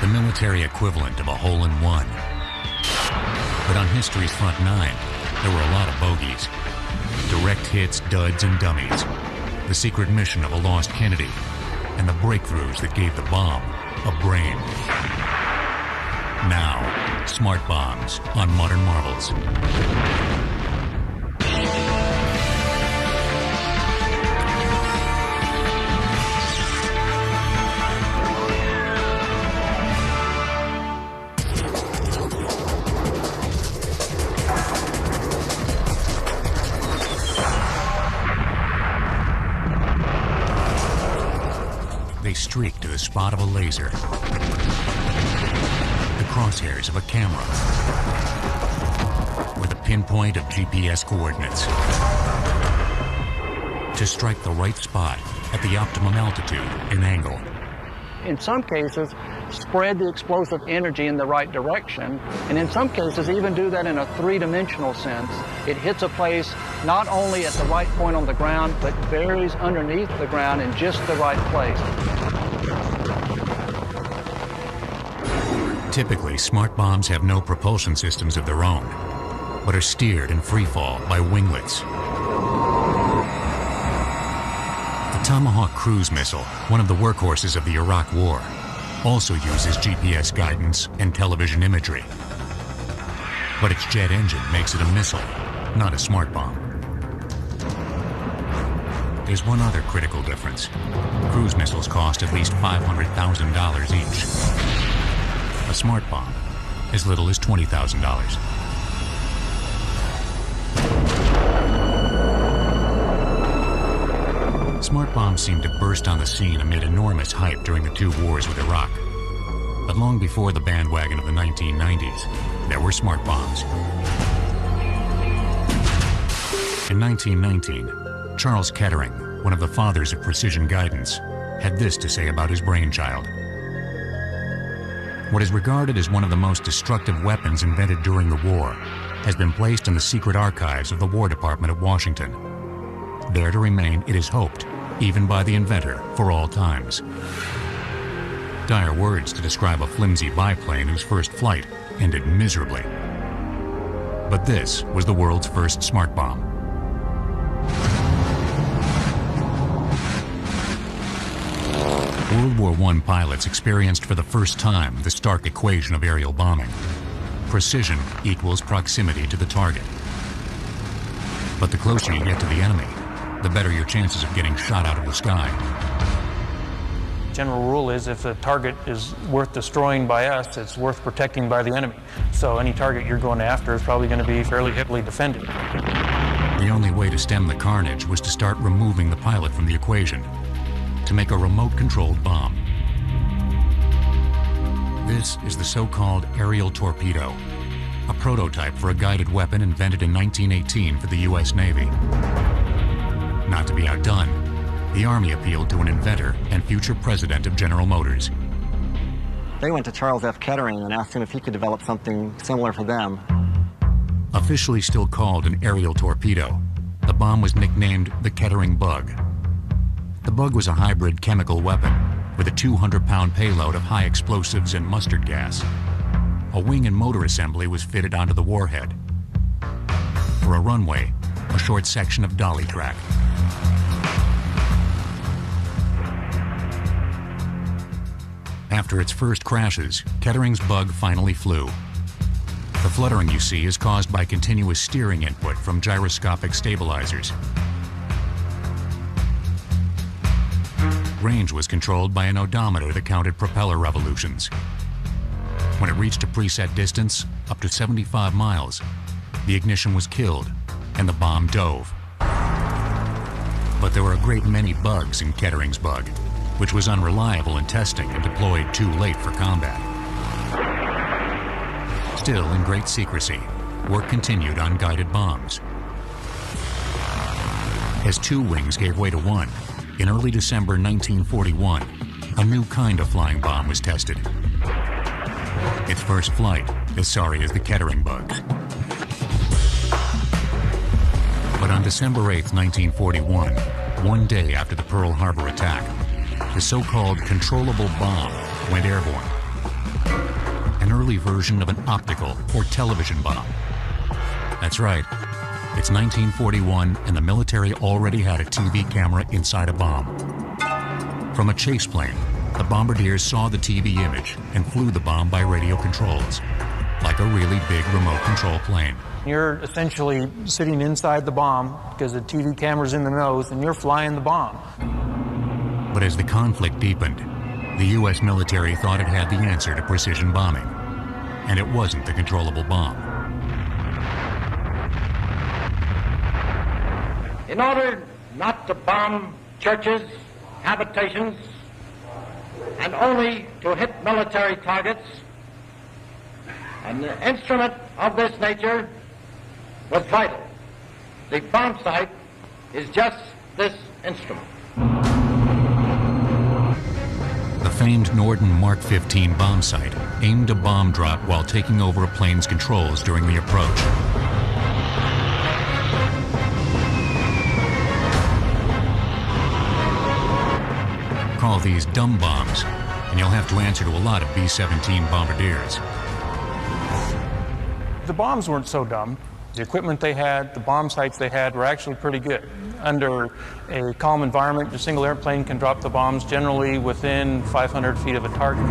the military equivalent of a hole-in-one. But on history's front nine, there were a lot of bogeys. Direct hits, duds, and dummies. The secret mission of a lost Kennedy, and the breakthroughs that gave the bomb a brain. Now, smart bombs on Modern Marvels. They streak to the spot of a laser, the crosshairs of a camera, or the pinpoint of GPS coordinates, to strike the right spot at the optimum altitude and angle. In some cases, spread the explosive energy in the right direction, and in some cases even do that in a three-dimensional sense. It hits a place not only at the right point on the ground, but buries underneath the ground in just the right place. Typically, smart bombs have no propulsion systems of their own, but are steered in free fall by winglets. The Tomahawk cruise missile, one of the workhorses of the Iraq War, also uses GPS guidance and television imagery. But its jet engine makes it a missile, not a smart bomb. There's one other critical difference. Cruise missiles cost at least $500,000 each. A smart bomb, as little as $20,000. Smart bombs seemed to burst on the scene amid enormous hype during the two wars with Iraq. But long before the bandwagon of the 1990s, there were smart bombs. In 1919, Charles Kettering, one of the fathers of precision guidance, had this to say about his brainchild. What is regarded as one of the most destructive weapons invented during the war has been placed in the secret archives of the War Department at Washington. There to remain, it is hoped, even by the inventor, for all times. Dire words to describe a flimsy biplane whose first flight ended miserably. But this was the world's first smart bomb. World War I pilots experienced for the first time the stark equation of aerial bombing. Precision equals proximity to the target. But the closer you get to the enemy, the better your chances of getting shot out of the sky. General rule is if a target is worth destroying by us, it's worth protecting by the enemy. So any target you're going after is probably going to be fairly heavily defended. The only way to stem the carnage was to start removing the pilot from the equation, to make a remote-controlled bomb. This is the so-called aerial torpedo, a prototype for a guided weapon invented in 1918 for the U.S. Navy. Not to be outdone, the Army appealed to an inventor and future president of General Motors. They went to Charles F. Kettering and asked him if he could develop something similar for them. Officially still called an aerial torpedo, the bomb was nicknamed the Kettering Bug. The Bug was a hybrid chemical weapon with a 200-pound payload of high explosives and mustard gas. A wing and motor assembly was fitted onto the warhead. For a runway, a short section of dolly track. After its first crashes, Kettering's Bug finally flew. The fluttering you see is caused by continuous steering input from gyroscopic stabilizers. Range was controlled by an odometer that counted propeller revolutions. When it reached a preset distance, up to 75 miles, the ignition was killed and the bomb dove. But there were a great many bugs in Kettering's Bug, which was unreliable in testing and deployed too late for combat. Still, in great secrecy, work continued on guided bombs. As two wings gave way to one, in early December 1941, a new kind of flying bomb was tested. Its first flight, as sorry as the Kettering Bugs. But on December 8, 1941, one day after the Pearl Harbor attack, the so-called controllable bomb went airborne. early version of an optical or television bomb. That's right. It's 1941, and the military already had a TV camera inside a bomb. From a chase plane, the bombardiers saw the TV image and flew the bomb by radio controls, like a really big remote control plane. You're essentially sitting inside the bomb because the TV camera's in the nose, and you're flying the bomb. But as the conflict deepened, the U.S. military thought it had the answer to precision bombing, and it wasn't the controllable bomb. In order not to bomb churches, habitations, and only to hit military targets, an instrument of this nature was vital. The bomb sight is just this instrument. The famed Norden Mark 15 bomb sight aimed a bomb drop while taking over a plane's controls during the approach. Call these dumb bombs, and you'll have to answer to a lot of B-17 bombardiers. The bombs weren't so dumb. The equipment they had, the bomb sights they had were actually pretty good. Under a calm environment, a single airplane can drop the bombs generally within 500 feet of a target.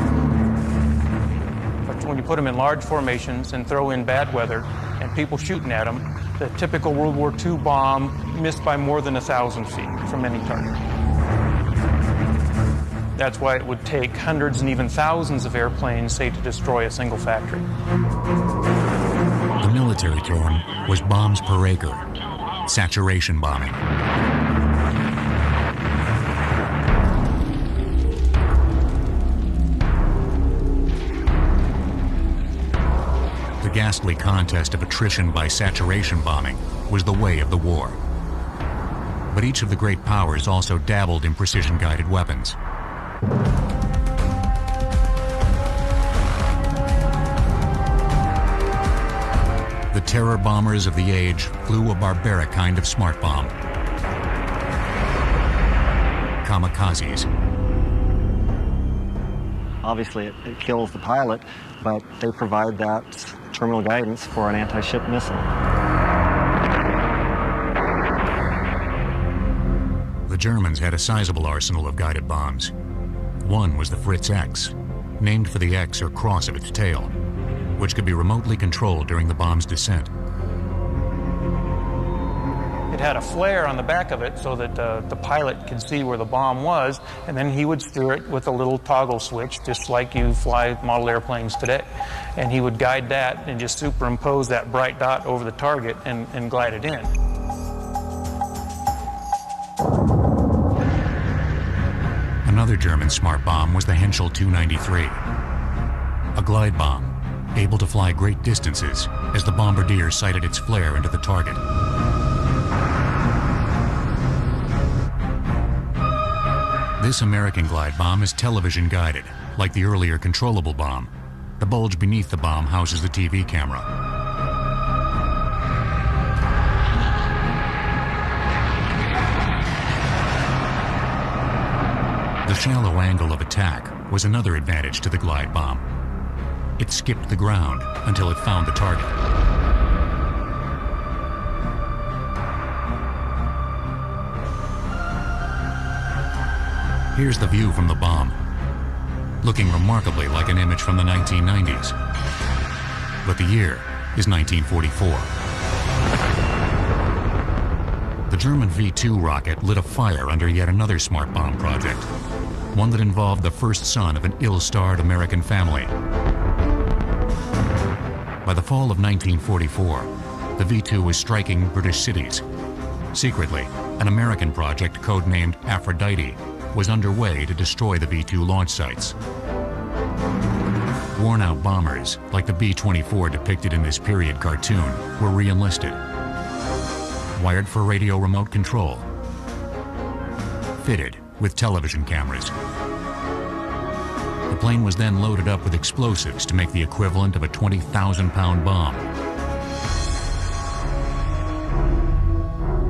But when you put them in large formations and throw in bad weather and people shooting at them, the typical World War II bomb missed by more than 1,000 feet from any target. That's why it would take hundreds and even thousands of airplanes, say, to destroy a single factory. The military term was bombs per acre, saturation bombing. The ghastly contest of attrition by saturation bombing was the way of the war. But each of the great powers also dabbled in precision-guided weapons. The terror bombers of the age flew a barbaric kind of smart bomb. Kamikazes. Obviously, it kills the pilot, but they provide that terminal guidance for an anti-ship missile. The Germans had a sizable arsenal of guided bombs. One was the Fritz X, named for the X or cross of its tail, which could be remotely controlled during the bomb's descent. It had a flare on the back of it so that the pilot could see where the bomb was, and then he would steer it with a little toggle switch, just like you fly model airplanes today. And he would guide that and just superimpose that bright dot over the target and glide it in. Another German smart bomb was the Henschel 293, a glide bomb able to fly great distances as the bombardier sighted its flare into the target. This American glide bomb is television guided, like the earlier controllable bomb. The bulge beneath the bomb houses the TV camera. The shallow angle of attack was another advantage to the glide bomb. It skipped the ground until it found the target. Here's the view from the bomb, looking remarkably like an image from the 1990s. But the year is 1944. The German V-2 rocket lit a fire under yet another smart bomb project, one that involved the first son of an ill-starred American family. By the fall of 1944, the V-2 was striking British cities. Secretly, an American project codenamed Aphrodite was underway to destroy the V-2 launch sites. Worn-out bombers, like the B-24 depicted in this period cartoon, were re-enlisted. Wired for radio remote control. Fitted with television cameras. The plane was then loaded up with explosives to make the equivalent of a 20,000-pound bomb.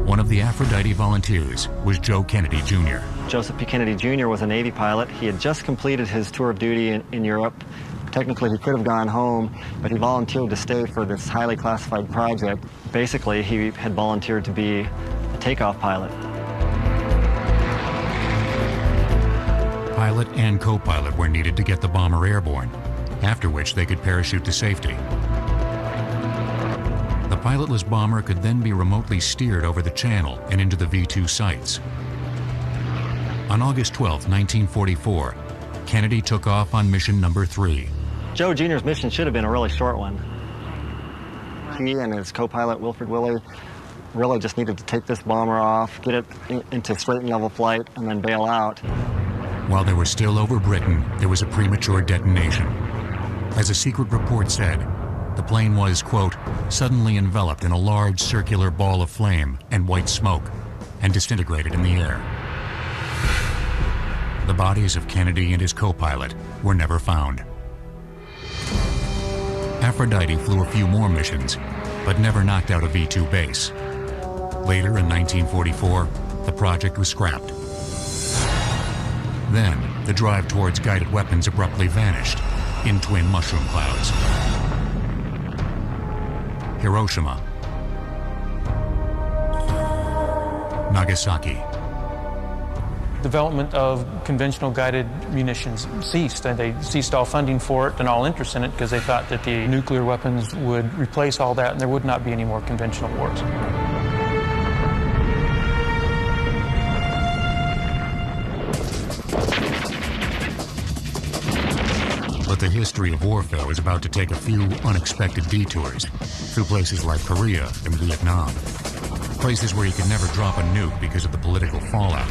One of the Aphrodite volunteers was Joe Kennedy Jr. Joseph P. Kennedy Jr. was a Navy pilot. He had just completed his tour of duty in Europe, Technically, he could have gone home, but he volunteered to stay for this highly classified project. Basically, he had volunteered to be a takeoff pilot. Pilot and co-pilot were needed to get the bomber airborne, after which they could parachute to safety. The pilotless bomber could then be remotely steered over the channel and into the V-2 sights. On August 12, 1944, Kennedy took off on mission number 3. Joe Jr.'s mission should have been a really short one. He and his co-pilot, Wilfred Willey, really just needed to take this bomber off, get it into straight and level flight, and then bail out. While they were still over Britain, there was a premature detonation. As a secret report said, the plane was, quote, suddenly enveloped in a large circular ball of flame and white smoke, and disintegrated in the air. The bodies of Kennedy and his co-pilot were never found. Aphrodite flew a few more missions, but never knocked out a V-2 base. Later, in 1944, the project was scrapped. Then, the drive towards guided weapons abruptly vanished in twin mushroom clouds. Hiroshima. Nagasaki. Development of conventional guided munitions ceased, and they ceased all funding for it and all interest in it because they thought that the nuclear weapons would replace all that and there would not be any more conventional wars. But the history of warfare was about to take a few unexpected detours through places like Korea and Vietnam, places where you could never drop a nuke because of the political fallout,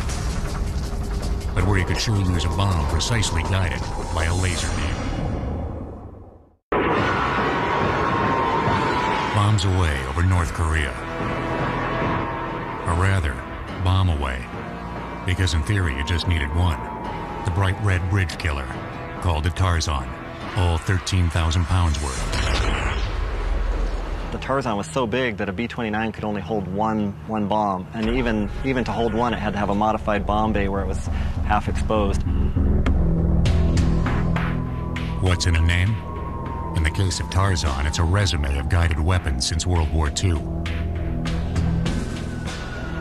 but where you could sure use a bomb precisely guided by a laser beam. Bombs away over North Korea. Or rather, bomb away, because in theory you just needed one, the bright red bridge killer, called a Tarzan, all 13,000 pounds worth. The Tarzan was so big that a B-29 could only hold one bomb, and even to hold one, it had to have a modified bomb bay where it was half exposed. What's in a name? In the case of Tarzan, it's a resume of guided weapons since World War II.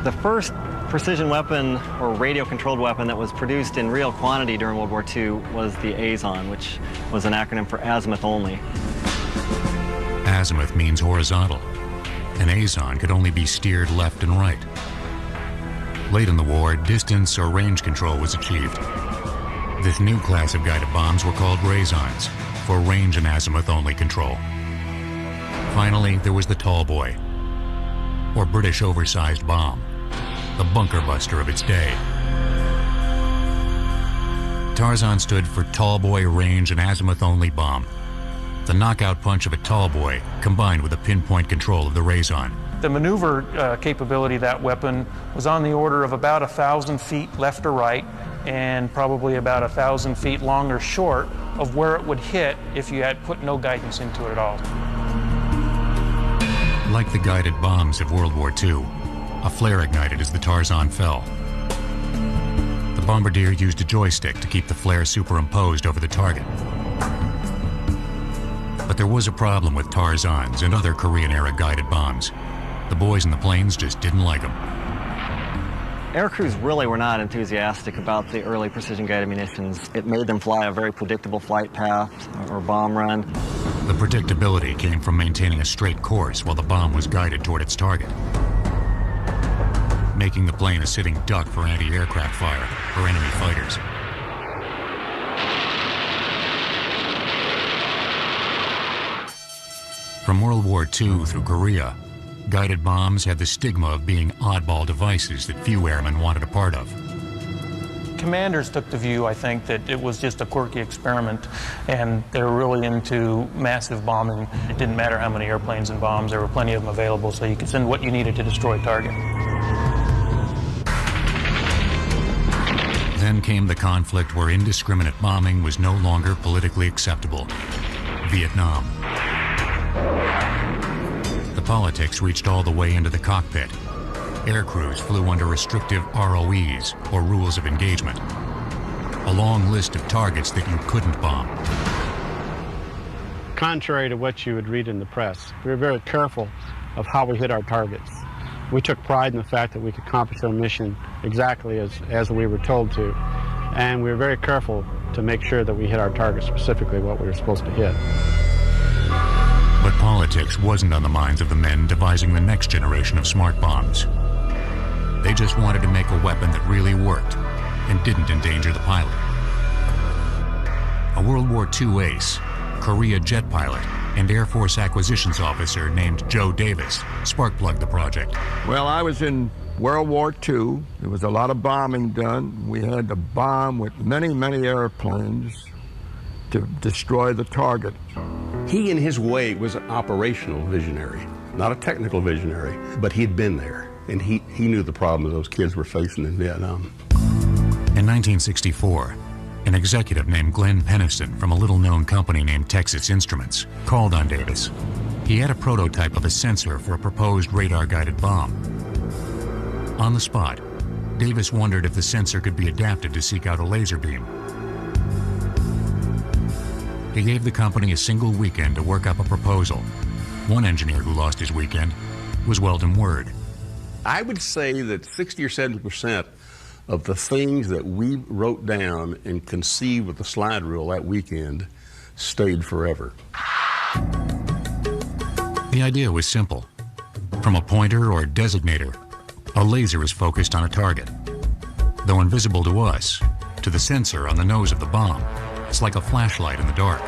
The first precision weapon or radio-controlled weapon that was produced in real quantity during World War II was the Azon, which was an acronym for azimuth only. Azimuth means horizontal. An Azon could only be steered left and right. Late in the war, distance or range control was achieved. This new class of guided bombs were called Razons, for range and azimuth only control. Finally, there was the Tall Boy, or British oversized bomb, the bunker buster of its day. Tarzan stood for Tall Boy Range and Azimuth Only Bomb, the knockout punch of a tall boy combined with a pinpoint control of the Razon. The maneuver capability of that weapon was on the order of about 1,000 feet left or right, and probably about 1,000 feet long or short of where it would hit if you had put no guidance into it at all. Like the guided bombs of World War II, a flare ignited as the Tarzan fell. The bombardier used a joystick to keep the flare superimposed over the target. But there was a problem with Tarzans and other Korean-era guided bombs. The boys in the planes just didn't like them. Air crews really were not enthusiastic about the early precision-guided munitions. It made them fly a very predictable flight path or bomb run. The predictability came from maintaining a straight course while the bomb was guided toward its target, making the plane a sitting duck for anti-aircraft fire or enemy fighters. From World War II through Korea, guided bombs had the stigma of being oddball devices that few airmen wanted a part of. Commanders took the view, I think, that it was just a quirky experiment, and they were really into massive bombing. It didn't matter how many airplanes and bombs, there were plenty of them available, so you could send what you needed to destroy a target. Then came the conflict where indiscriminate bombing was no longer politically acceptable: Vietnam. The politics reached all the way into the cockpit. Air crews flew under restrictive ROEs, or rules of engagement, a long list of targets that you couldn't bomb. contrary to what you would read in the press. We were very careful of how we hit our targets. We took pride in the fact that we could accomplish our mission exactly as we were told to. And we were very careful to make sure that we hit our target specifically what we were supposed to hit. But politics wasn't on the minds of the men devising the next generation of smart bombs. They just wanted to make a weapon that really worked and didn't endanger the pilot. A World War II ace, Korea jet pilot, and Air Force acquisitions officer named Joe Davis spark-plugged the project. Well, I was in World War II. There was a lot of bombing done. We had to bomb with many, many airplanes to destroy the target. He, in his way, was an operational visionary, not a technical visionary, but he'd been there, and he knew the problems those kids were facing in Vietnam. In 1964, an executive named Glenn Pennison from a little-known company named Texas Instruments called on Davis. He had a prototype of a sensor for a proposed radar-guided bomb. On the spot, Davis wondered if the sensor could be adapted to seek out a laser beam. He gave the company a single weekend to work up a proposal. One engineer who lost his weekend was Weldon Word. I would say that 60 or 70% of the things that we wrote down and conceived with the slide rule that weekend stayed forever. The idea was simple. From a pointer or designator, a laser is focused on a target. Though invisible to us, to the sensor on the nose of the bomb, it's like a flashlight in the dark.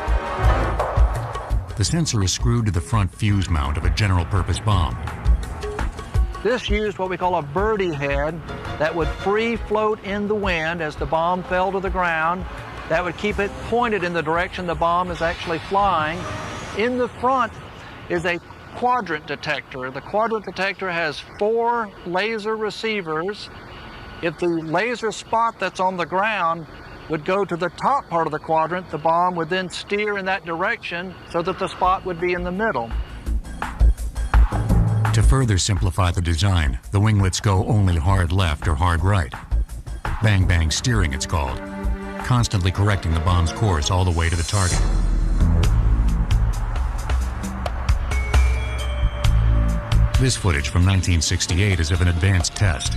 The sensor is screwed to the front fuse mount of a general-purpose bomb. This used what we call a birdie head that would free float in the wind as the bomb fell to the ground. That would keep it pointed in the direction the bomb is actually flying. In the front is a quadrant detector. The quadrant detector has 4 laser receivers. If the laser spot that's on the ground would go to the top part of the quadrant, the bomb would then steer in that direction so that the spot would be in the middle. To further simplify the design, the winglets go only hard left or hard right. Bang-bang steering, it's called, constantly correcting the bomb's course all the way to the target. This footage from 1968 is of an advanced test.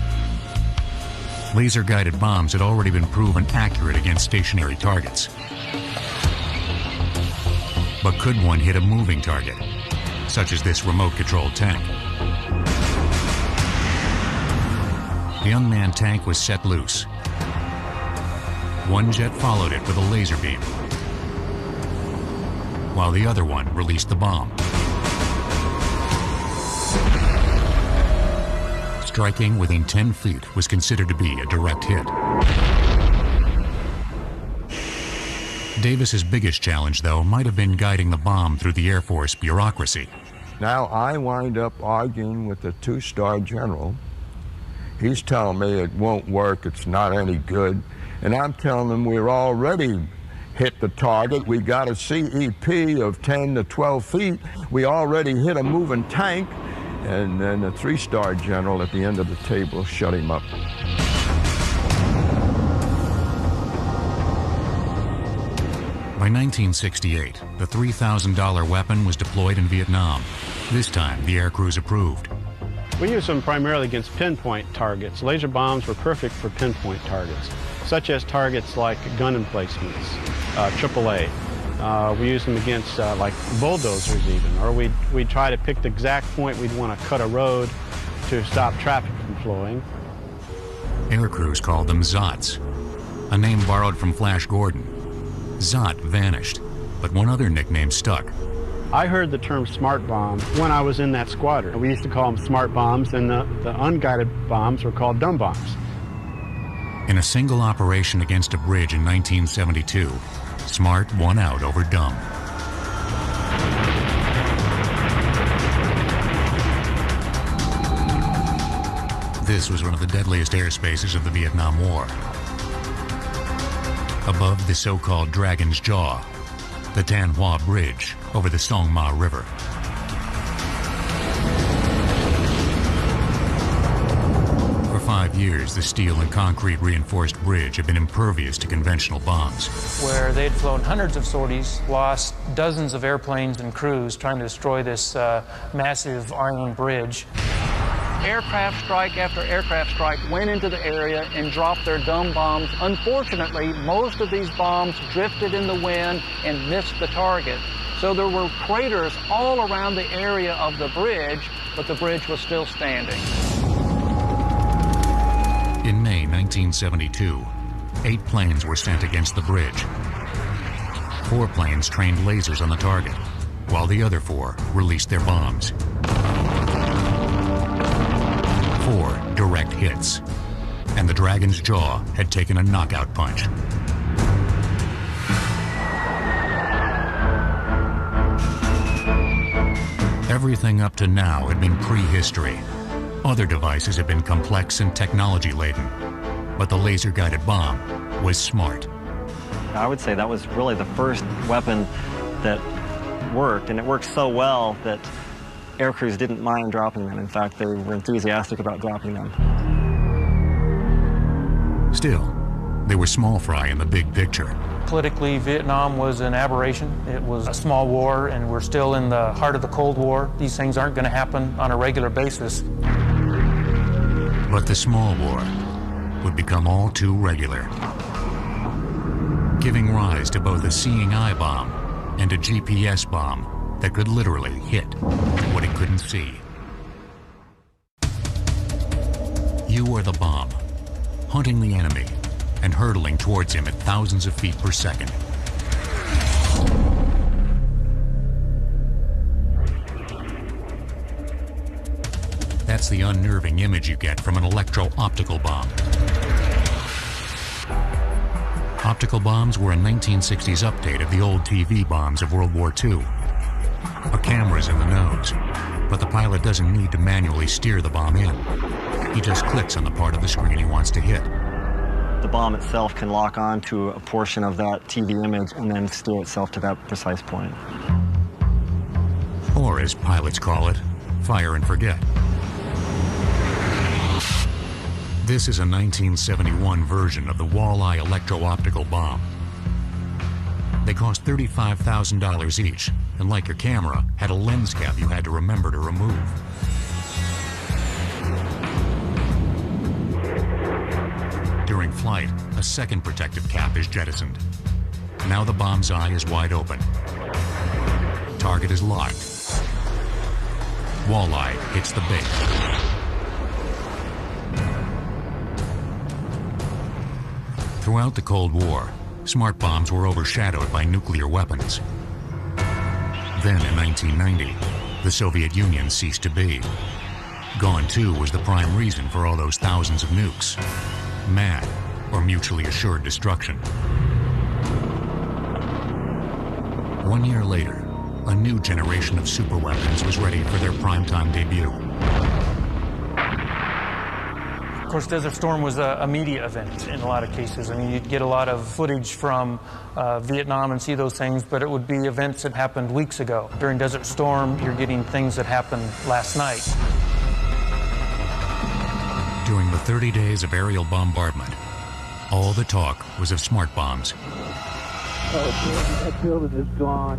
Laser-guided bombs had already been proven accurate against stationary targets. But could one hit a moving target, such as this remote-controlled tank? The unmanned tank was set loose. One jet followed it with a laser beam, while the other one released the bomb. Striking within 10 feet was considered to be a direct hit. Davis's biggest challenge, though, might have been guiding the bomb through the Air Force bureaucracy. Now I wind up arguing with the 2-star general. He's telling me it won't work, it's not any good. And I'm telling him we're already hit the target. We got a CEP of 10 to 12 feet. We already hit a moving tank. And then the 3-star general at the end of the table shut him up. By 1968, the $3,000 weapon was deployed in Vietnam. This time, the air crews approved. We used them primarily against pinpoint targets. Laser bombs were perfect for pinpoint targets, such as targets like gun emplacements, AAA. We used them against like bulldozers even, or we'd try to pick the exact point we'd want to cut a road to stop traffic from flowing. Air crews called them Zots, a name borrowed from Flash Gordon. Zot vanished, but one other nickname stuck. I heard the term smart bomb when I was in that squadron. We used to call them smart bombs, and the unguided bombs were called dumb bombs. In a single operation against a bridge in 1972, Smart won out over dumb. This was one of the deadliest airspaces of the Vietnam War. Above the so-called Dragon's Jaw, the Tan Hoa Bridge over the Song Ma River. For 5 years, the steel and concrete reinforced bridge had been impervious to conventional bombs. Where they'd flown hundreds of sorties, lost dozens of airplanes and crews trying to destroy this massive iron bridge. Aircraft strike after aircraft strike went into the area and dropped their dumb bombs. Unfortunately, most of these bombs drifted in the wind and missed the target. So there were craters all around the area of the bridge, but the bridge was still standing. In May 1972, 8 planes were sent against the bridge. 4 planes trained lasers on the target, while the other 4 released their bombs. 4 direct hits, and the Dragon's jaw had taken a knockout punch. Everything up to now had been prehistory. Other devices had been complex and technology-laden, but the laser-guided bomb was smart. I would say that was really the first weapon that worked, and it worked so well that air crews didn't mind dropping them. In fact, they were enthusiastic about dropping them. Still, they were small fry in the big picture. Politically, Vietnam was an aberration. It was a small war, and we're still in the heart of the Cold War. These things aren't going to happen on a regular basis. But the small war would become all too regular, giving rise to both a seeing eye bomb and a GPS bomb that could literally hit what it couldn't see. You are the bomb, hunting the enemy and hurtling towards him at thousands of feet per second. That's the unnerving image you get from an electro-optical bomb. Optical bombs were a 1960s update of the old TV bombs of World War II. A camera's in the nose, but the pilot doesn't need to manually steer the bomb in. He just clicks on the part of the screen he wants to hit. The bomb itself can lock on to a portion of that TV image and then steer itself to that precise point. Or, as pilots call it, fire and forget. This is a 1971 version of the Walleye electro-optical bomb. They cost $35,000 each, and like your camera, had a lens cap you had to remember to remove. During flight, a second protective cap is jettisoned. Now the bomb's eye is wide open. Target is locked. Walleye hits the bait. Throughout the Cold War, smart bombs were overshadowed by nuclear weapons. Then in 1990, the Soviet Union ceased to be. Gone too was the prime reason for all those thousands of nukes. MAD, or mutually assured destruction. 1 year later, a new generation of superweapons was ready for their primetime debut. Of course, Desert Storm was a media event in a lot of cases. I mean, you'd get a lot of footage from Vietnam and see those things, but it would be events that happened weeks ago. During Desert Storm, you're getting things that happened last night. During the 30 days of aerial bombardment, all the talk was of smart bombs. Oh, that building is gone.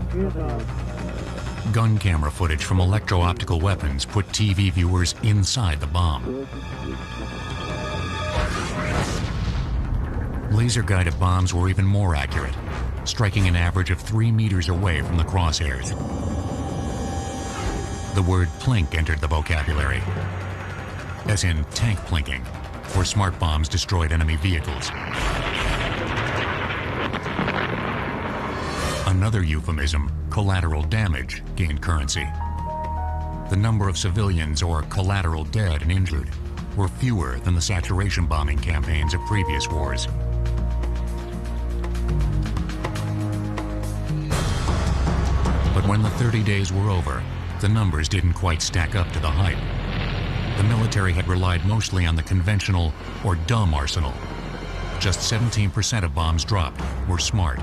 Gun camera footage from electro-optical weapons put TV viewers inside the bomb. Laser-guided bombs were even more accurate, striking an average of 3 meters away from the crosshairs. The word plink entered the vocabulary, as in tank plinking, where smart bombs destroyed enemy vehicles. Another euphemism, collateral damage, gained currency. The number of civilians or collateral dead and injured were fewer than the saturation bombing campaigns of previous wars. But when the 30 days were over, the numbers didn't quite stack up to the hype. The military had relied mostly on the conventional or dumb arsenal. Just 17% of bombs dropped were smart.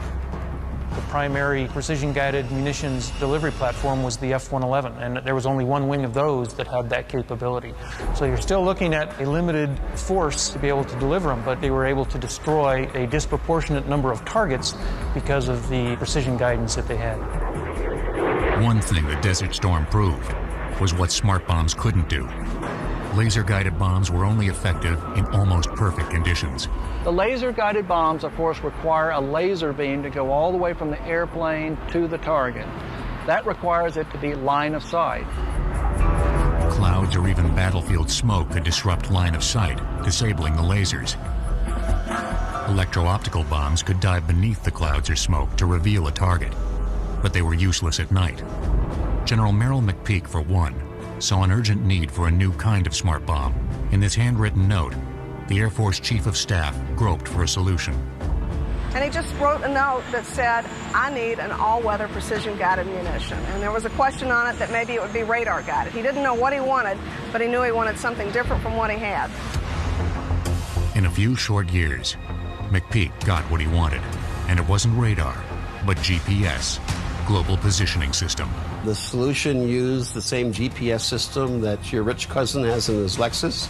The primary precision-guided munitions delivery platform was the F-111, and there was only one wing of those that had that capability. So you're still looking at a limited force to be able to deliver them, but they were able to destroy a disproportionate number of targets because of the precision guidance that they had. One thing the Desert Storm proved was what smart bombs couldn't do. Laser-guided bombs were only effective in almost perfect conditions. The laser-guided bombs, of course, require a laser beam to go all the way from the airplane to the target. That requires it to be line of sight. Clouds or even battlefield smoke could disrupt line of sight, disabling the lasers. Electro-optical bombs could dive beneath the clouds or smoke to reveal a target, but they were useless at night. General Merrill McPeak, for one, saw an urgent need for a new kind of smart bomb. In this handwritten note, the Air Force Chief of Staff groped for a solution. And he just wrote a note that said, I need an all-weather precision-guided munition. And there was a question on it that maybe it would be radar-guided. He didn't know what he wanted, but he knew he wanted something different from what he had. In a few short years, McPeak got what he wanted, and it wasn't radar, but GPS, Global Positioning System. The solution used the same GPS system that your rich cousin has in his Lexus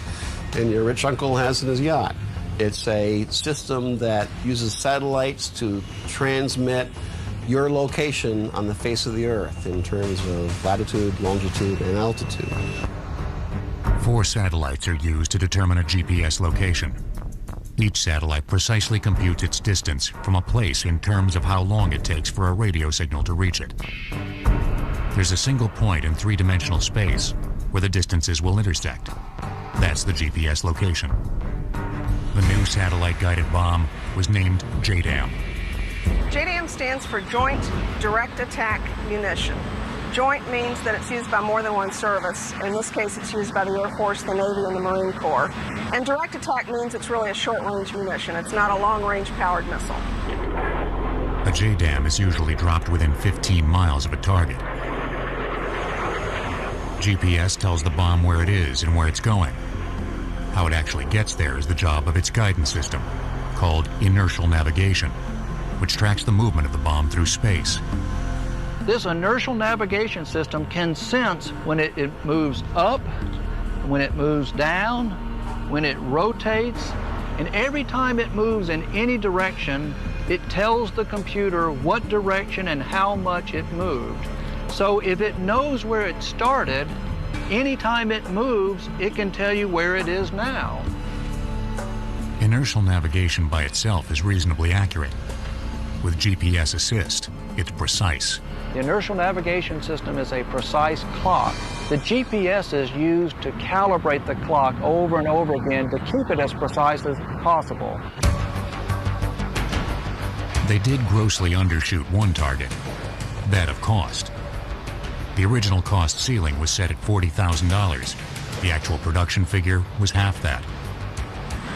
and your rich uncle has in his yacht. It's a system that uses satellites to transmit your location on the face of the Earth in terms of latitude, longitude, and altitude. 4 satellites are used to determine a GPS location. Each satellite precisely computes its distance from a place in terms of how long it takes for a radio signal to reach it. There's a single point in 3-dimensional space where the distances will intersect. That's the GPS location. The new satellite-guided bomb was named JDAM. JDAM stands for Joint Direct Attack Munition. Joint means that it's used by more than one service. In this case, it's used by the Air Force, the Navy, and the Marine Corps. And direct attack means it's really a short-range munition. It's not a long-range powered missile. A JDAM is usually dropped within 15 miles of a target. GPS tells the bomb where it is and where it's going. How it actually gets there is the job of its guidance system, called inertial navigation, which tracks the movement of the bomb through space. This inertial navigation system can sense when it moves up, when it moves down, when it rotates, and every time it moves in any direction, it tells the computer what direction and how much it moved. So if it knows where it started, anytime it moves, it can tell you where it is now. Inertial navigation by itself is reasonably accurate. With GPS assist, it's precise. The inertial navigation system is a precise clock. The GPS is used to calibrate the clock over and over again to keep it as precise as possible. They did grossly undershoot one target, that of cost. The original cost ceiling was set at $40,000. The actual production figure was half that.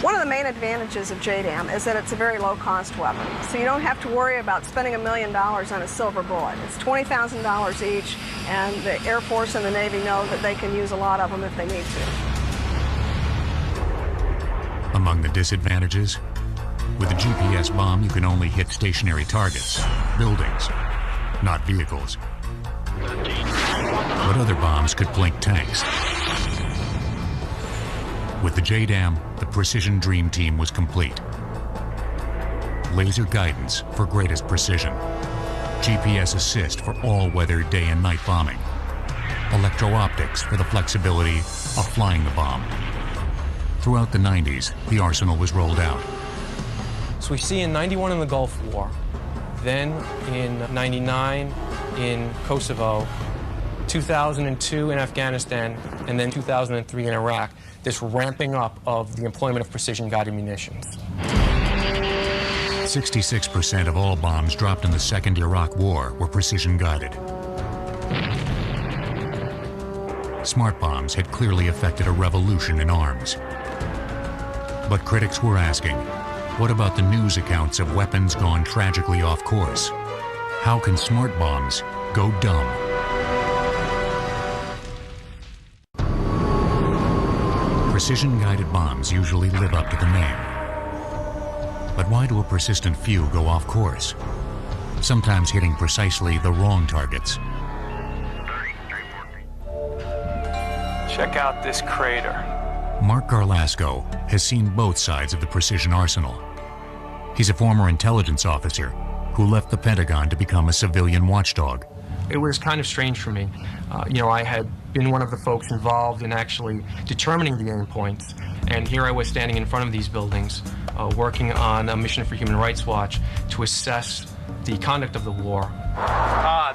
One of the main advantages of JDAM is that it's a very low-cost weapon. So you don't have to worry about spending $1 million on a silver bullet. It's $20,000 each, and the Air Force and the Navy know that they can use a lot of them if they need to. Among the disadvantages, with a GPS bomb, you can only hit stationary targets, buildings, not vehicles. But other bombs could blink tanks. With the JDAM, the Precision Dream Team was complete. Laser guidance for greatest precision. GPS assist for all-weather day and night bombing. Electro-optics for the flexibility of flying the bomb. Throughout the 90s, the arsenal was rolled out. So we see in 91 in the Gulf War, then in 99 in Kosovo, 2002 in Afghanistan, and then 2003 in Iraq, this ramping up of the employment of precision-guided munitions. 66% of all bombs dropped in the Second Iraq War were precision-guided. Smart bombs had clearly effected a revolution in arms. But critics were asking, what about the news accounts of weapons gone tragically off course? How can smart bombs go dumb? Precision-guided bombs usually live up to the name. But why do a persistent few go off course? sometimes hitting precisely the wrong targets. Check out this crater. Mark Garlasco has seen both sides of the precision arsenal. He's a former intelligence officer who left the Pentagon to become a civilian watchdog. It was kind of strange for me. I had been one of the folks involved in actually determining the aim points, and here I was standing in front of these buildings, working on a mission for Human Rights Watch to assess the conduct of the war.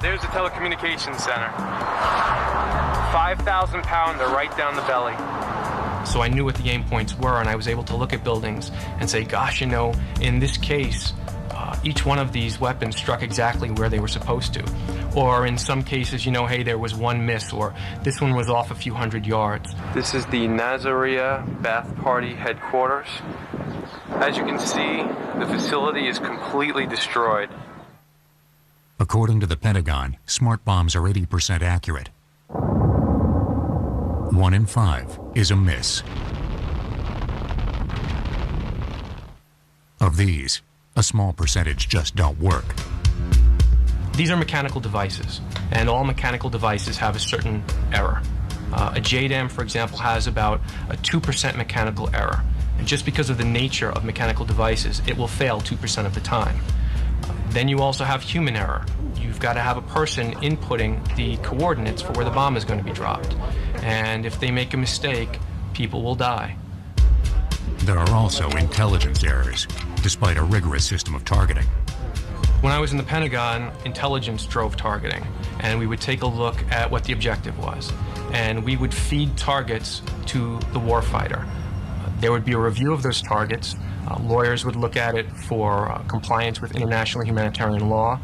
There's the telecommunications center. 5,000 pounder right down the belly. So I knew what the aim points were, and I was able to look at buildings and say, gosh, in this case, each one of these weapons struck exactly where they were supposed to. Or in some cases, hey, there was one miss, or this one was off a few hundred yards. This is the Nazaria Bath Party headquarters. As you can see, the facility is completely destroyed. According to the Pentagon, smart bombs are 80% accurate. 1 in 5 is a miss. Of these, a small percentage just don't work. These are mechanical devices, and all mechanical devices have a certain error. A JDAM, for example, has about a 2% mechanical error. And just because of the nature of mechanical devices, it will fail 2% of the time. Then you also have human error. You've got to have a person inputting the coordinates for where the bomb is going to be dropped. And if they make a mistake, people will die. There are also intelligence errors, despite a rigorous system of targeting. When I was in the Pentagon, intelligence drove targeting, and we would take a look at what the objective was. And we would feed targets to the warfighter. There would be a review of those targets. Lawyers would look at it for compliance with international humanitarian law,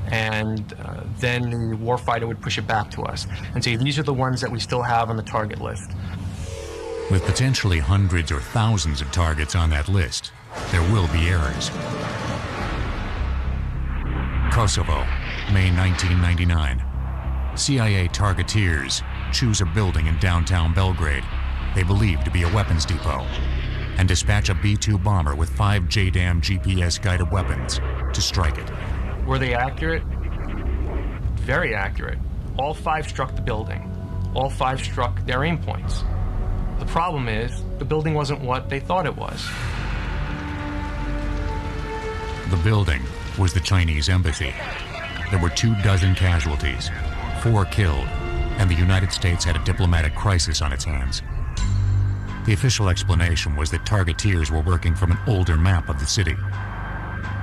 and then the warfighter would push it back to us and say, these are the ones that we still have on the target list. With potentially hundreds or thousands of targets on that list, there will be errors. Kosovo, May 1999. CIA targeteers choose a building in downtown Belgrade they believe to be a weapons depot and dispatch a B-2 bomber with 5 JDAM GPS-guided weapons to strike it. Were they accurate? Very accurate. All 5 struck the building. All 5 struck their aim points. The problem is, the building wasn't what they thought it was. The building was the Chinese embassy. There were 24 casualties, 4 killed, and the United States had a diplomatic crisis on its hands. The official explanation was that targeteers were working from an older map of the city.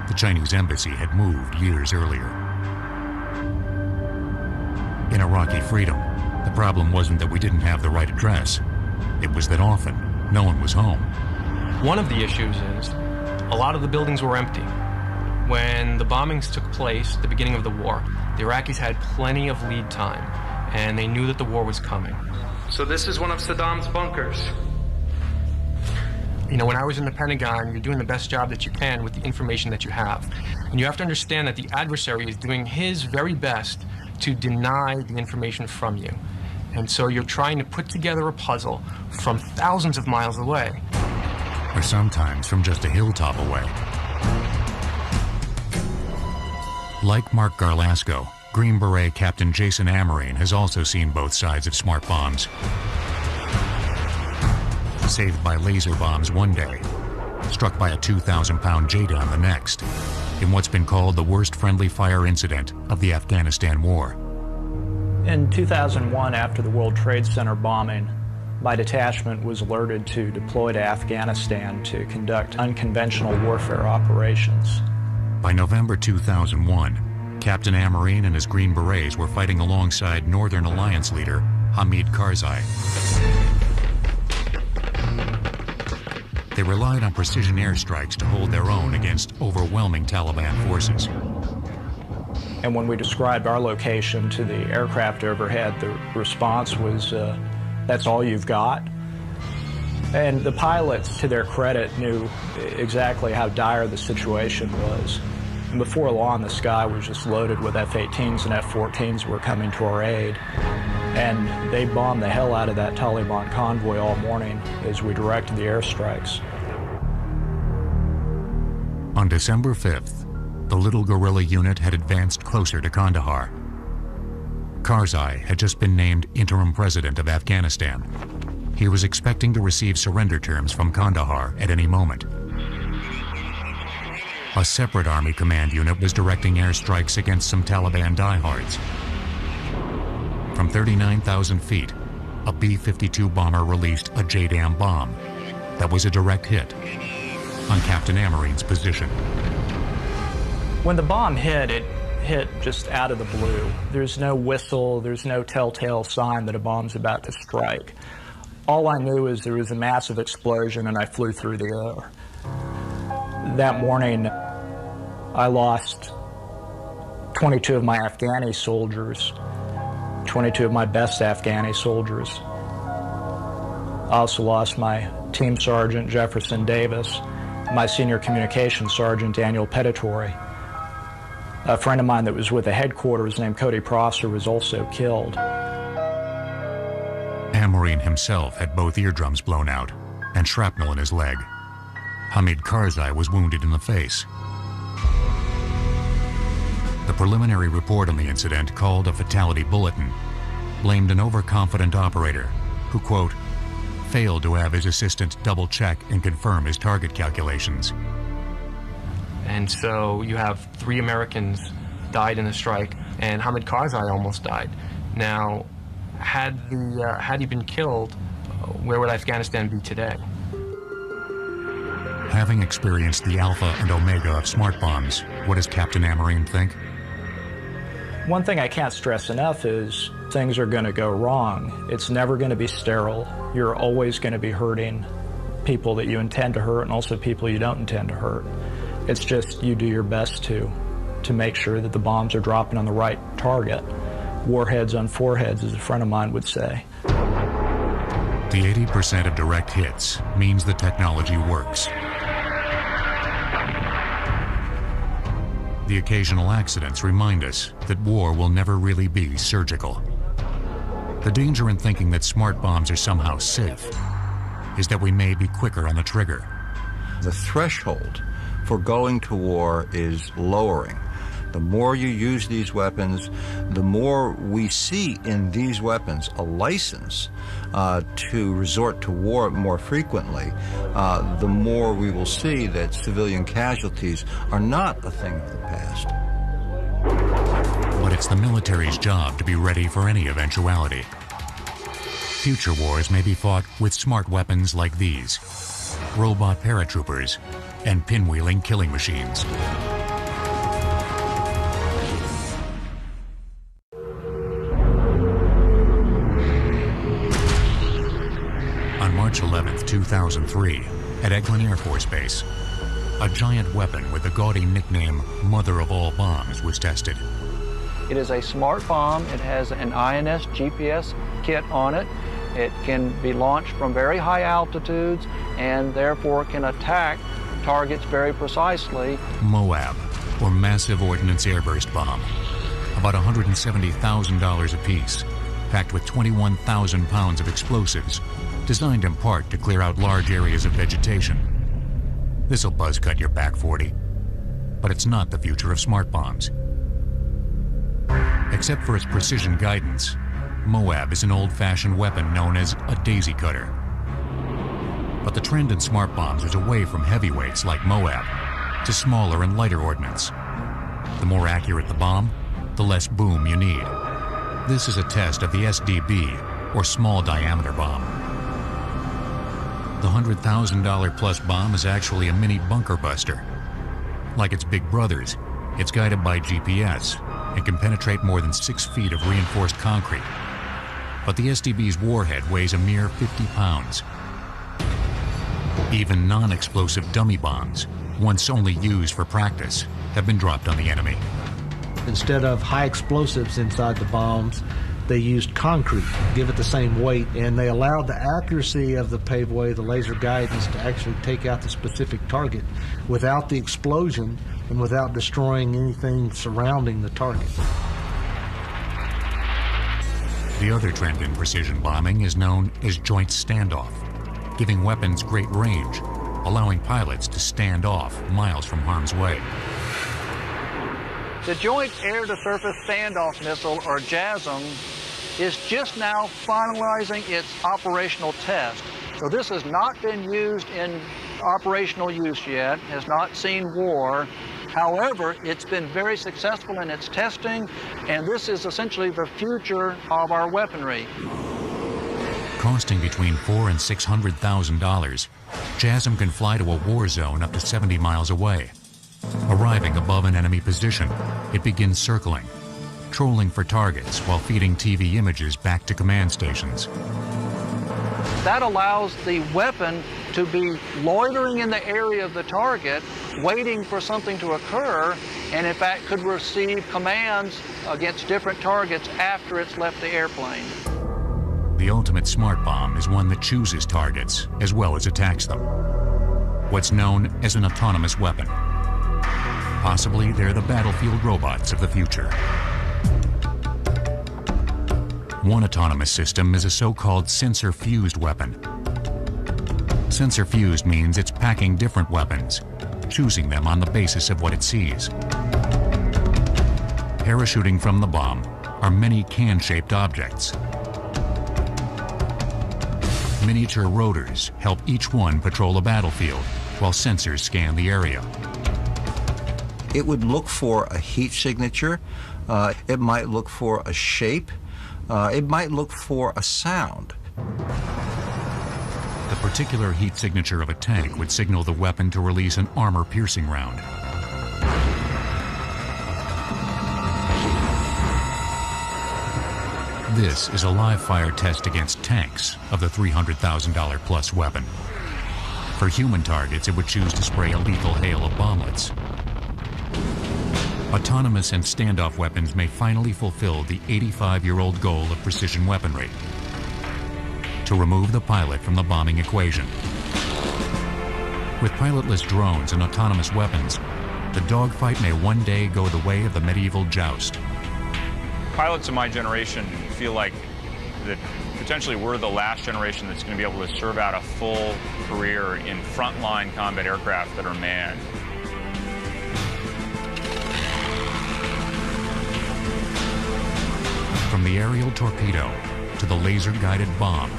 The Chinese embassy had moved years earlier. In Iraqi freedom, the problem wasn't that we didn't have the right address. It was that often no one was home. One of the issues is a lot of the buildings were empty. When the bombings took place at the beginning of the war, the Iraqis had plenty of lead time, and they knew that the war was coming. So this is one of Saddam's bunkers. When I was in the Pentagon, you're doing the best job that you can with the information that you have. And you have to understand that the adversary is doing his very best to deny the information from you. And so you're trying to put together a puzzle from thousands of miles away. Or sometimes from just a hilltop away. Like Mark Garlasco, Green Beret Captain Jason Amarine has also seen both sides of smart bombs. Saved by laser bombs one day, struck by a 2,000-pound JDAM the next, in what's been called the worst friendly fire incident of the Afghanistan war. In 2001, after the World Trade Center bombing, my detachment was alerted to deploy to Afghanistan to conduct unconventional warfare operations. By November 2001, Captain Amarine and his Green Berets were fighting alongside Northern Alliance leader Hamid Karzai. They relied on precision airstrikes to hold their own against overwhelming Taliban forces. And when we described our location to the aircraft overhead, the response was, that's all you've got? And the pilots, to their credit, knew exactly how dire the situation was. And before long, the sky was just loaded with F-18s and F-14s were coming to our aid. And they bombed the hell out of that Taliban convoy all morning as we directed the airstrikes. On December 5th, the little guerrilla unit had advanced closer to Kandahar. Karzai had just been named interim president of Afghanistan. He was expecting to receive surrender terms from Kandahar at any moment. A separate Army command unit was directing airstrikes against some Taliban diehards. From 39,000 feet, a B-52 bomber released a JDAM bomb that was a direct hit on Captain Amarine's position. When the bomb hit, it hit just out of the blue. There's no whistle, there's no telltale sign that a bomb's about to strike. All I knew is there was a massive explosion and I flew through the air. That morning, I lost 22 of my Afghani soldiers, 22 of my best Afghani soldiers. I also lost my team sergeant, Jefferson Davis, my senior communications sergeant, Daniel Petitore. A friend of mine that was with the headquarters named Cody Prosser was also killed. Amarine himself had both eardrums blown out and shrapnel in his leg. Hamid Karzai was wounded in the face. The preliminary report on the incident, called a fatality bulletin, blamed an overconfident operator who, quote, failed to have his assistant double-check and confirm his target calculations. And so you have 3 Americans died in the strike, and Hamid Karzai almost died. Now, had he been killed, where would Afghanistan be today? Having experienced the alpha and omega of smart bombs, what does Captain Amarine think? One thing I can't stress enough is things are going to go wrong. It's never going to be sterile. You're always going to be hurting people that you intend to hurt and also people you don't intend to hurt. It's just you do your best to make sure that the bombs are dropping on the right target. Warheads on foreheads, as a friend of mine would say. The 80% of direct hits means the technology works. The occasional accidents remind us that war will never really be surgical. The danger in thinking that smart bombs are somehow safe is that we may be quicker on the trigger. The threshold for going to war is lowering. The more you use these weapons, the more we see in these weapons a license to resort to war more frequently, the more we will see that civilian casualties are not a thing of the past. But it's the military's job to be ready for any eventuality. Future wars may be fought with smart weapons like these, robot paratroopers, and pinwheeling killing machines. On March 11, 2003, at Eglin Air Force Base, a giant weapon with the gaudy nickname Mother of All Bombs was tested. It is a smart bomb. It has an INS GPS kit on it. It can be launched from very high altitudes and therefore can attack targets very precisely. MOAB, or Massive Ordnance Airburst Bomb, about $170,000 apiece, packed with 21,000 pounds of explosives, designed in part to clear out large areas of vegetation. This'll buzz cut your back 40, but it's not the future of smart bombs. Except for its precision guidance, MOAB is an old-fashioned weapon known as a daisy cutter. But the trend in smart bombs is away from heavyweights like MOAB to smaller and lighter ordnance. The more accurate the bomb, the less boom you need. This is a test of the SDB, or small diameter bomb. The $100,000 plus bomb is actually a mini bunker buster. Like its big brothers, it's guided by GPS and can penetrate more than 6 feet of reinforced concrete. But the SDB's warhead weighs a mere 50 pounds. Even non-explosive dummy bombs, once only used for practice, have been dropped on the enemy. Instead of high explosives inside the bombs, they used concrete, give it the same weight, and they allowed the accuracy of the paved way, the laser guidance, to actually take out the specific target without the explosion and without destroying anything surrounding the target. The other trend in precision bombing is known as joint standoff, giving weapons great range, allowing pilots to stand off miles from harm's way. The Joint Air-to-Surface Standoff Missile, or JASSM, is just now finalizing its operational test. So this has not been used in operational use yet, has not seen war. However, it's been very successful in its testing, and this is essentially the future of our weaponry. Costing between $400,000 and $600,000, JASSM can fly to a war zone up to 70 miles away. Arriving above an enemy position, it begins circling, trolling for targets while feeding TV images back to command stations. That allows the weapon to be loitering in the area of the target, waiting for something to occur, and in fact could receive commands against different targets after it's left the airplane. The ultimate smart bomb is one that chooses targets as well as attacks them. What's known as an autonomous weapon. Possibly they're the battlefield robots of the future. One autonomous system is a so-called sensor-fused weapon. Sensor-fused means it's packing different weapons, choosing them on the basis of what it sees. Parachuting from the bomb are many can-shaped objects. Miniature rotors help each one patrol a battlefield while sensors scan the area. It would look for a heat signature. It might look for a shape. It might look for a sound. The particular heat signature of a tank would signal the weapon to release an armor-piercing round. This is a live-fire test against tanks of the $300,000 plus weapon. For human targets, it would choose to spray a lethal hail of bomblets. Autonomous and standoff weapons may finally fulfill the 85-year-old goal of precision weaponry: to remove the pilot from the bombing equation. With pilotless drones and autonomous weapons, the dogfight may one day go the way of the medieval joust. Pilots of my generation feel like that potentially we're the last generation that's going to be able to serve out a full career in frontline combat aircraft that are manned. From the aerial torpedo to the laser-guided bomb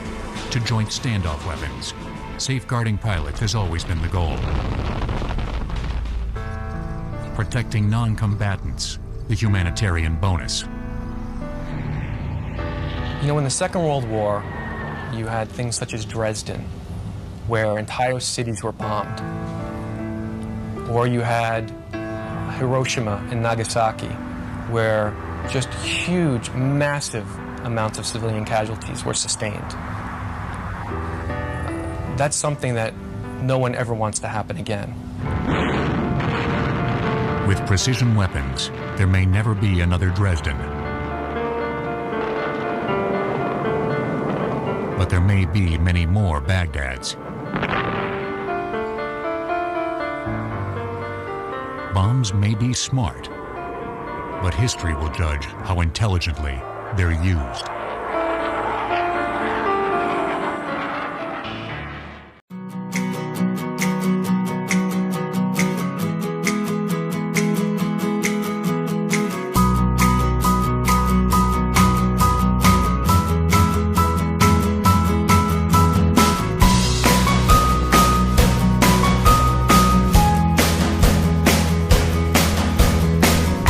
to joint standoff weapons, safeguarding pilots has always been the goal. Protecting non-combatants, the humanitarian bonus. You know, in the Second World War, you had things such as Dresden, where entire cities were bombed. Or you had Hiroshima and Nagasaki, where just huge, massive amounts of civilian casualties were sustained. That's something that no one ever wants to happen again. With precision weapons, there may never be another Dresden. But there may be many more Baghdads. Bombs may be smart, but history will judge how intelligently they're used.